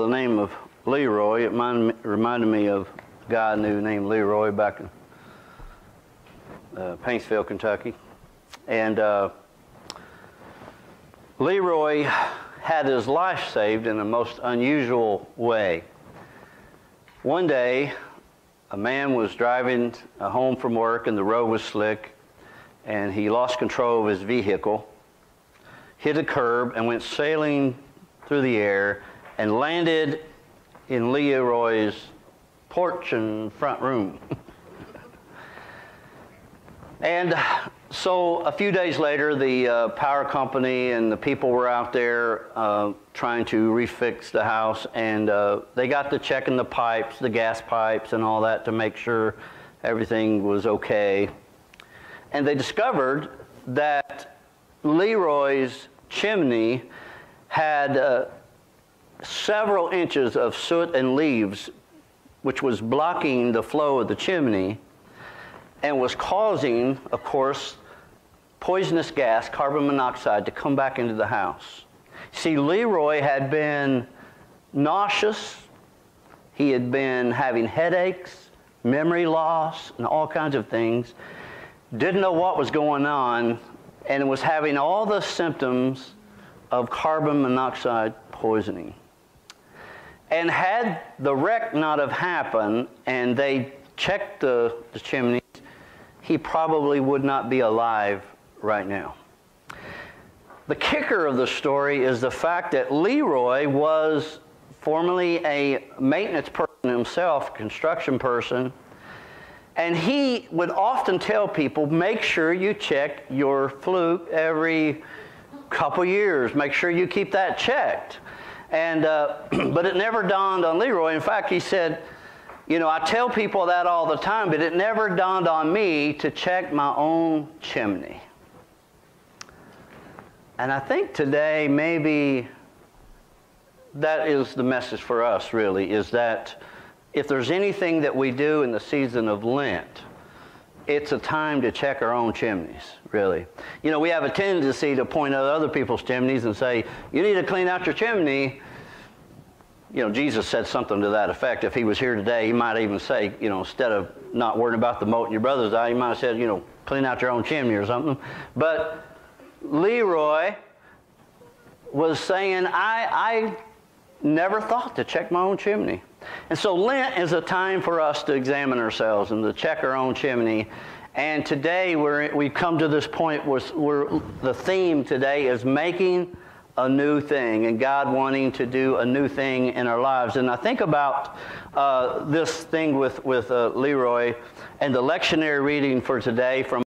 the name of Leroy. It reminded me of a guy I knew named Leroy back in Paintsville, Kentucky. And Leroy had his life saved in a most unusual way. One day, a man was driving home from work and the road was slick, and he lost control of his vehicle, hit a curb, and went sailing through the air and landed in Leroy's porch and front room. And so a few days later, the power company and the people were out there trying to refix the house, and they got to checking the pipes, the gas pipes and all that, to make sure everything was okay. And they discovered that Leroy's chimney had several inches of soot and leaves, which was blocking the flow of the chimney and was causing, of course, poisonous gas, carbon monoxide, to come back into the house. See, Leroy had been nauseous. He had been having headaches, memory loss, and all kinds of things. Didn't know what was going on, and was having all the symptoms of carbon monoxide poisoning. And had the wreck not have happened and they checked the chimneys, he probably would not be alive right now. The kicker of the story is the fact that Leroy was formerly a maintenance person himself, construction person, and he would often tell people, make sure you check your fluke every couple years. Make sure you keep that checked. And but it never dawned on Leroy. In fact, he said, you know, I tell people that all the time, but it never dawned on me to check my own chimney. And I think today maybe that is the message for us, really, is that if there's anything that we do in the season of Lent, it's a time to check our own chimneys, really. You know, we have a tendency to point at other people's chimneys and say, you need to clean out your chimney. You know, Jesus said something to that effect. If he was here today, he might even say, you know, instead of not worrying about the mote in your brother's eye, he might have said, you know, clean out your own chimney or something. But Leroy was saying, I never thought to check my own chimney. And so Lent is a time for us to examine ourselves and to check our own chimney. And today we've come to this point where the theme today is making a new thing, and God wanting to do a new thing in our lives. And I think about this thing with Leroy, and the lectionary reading for today from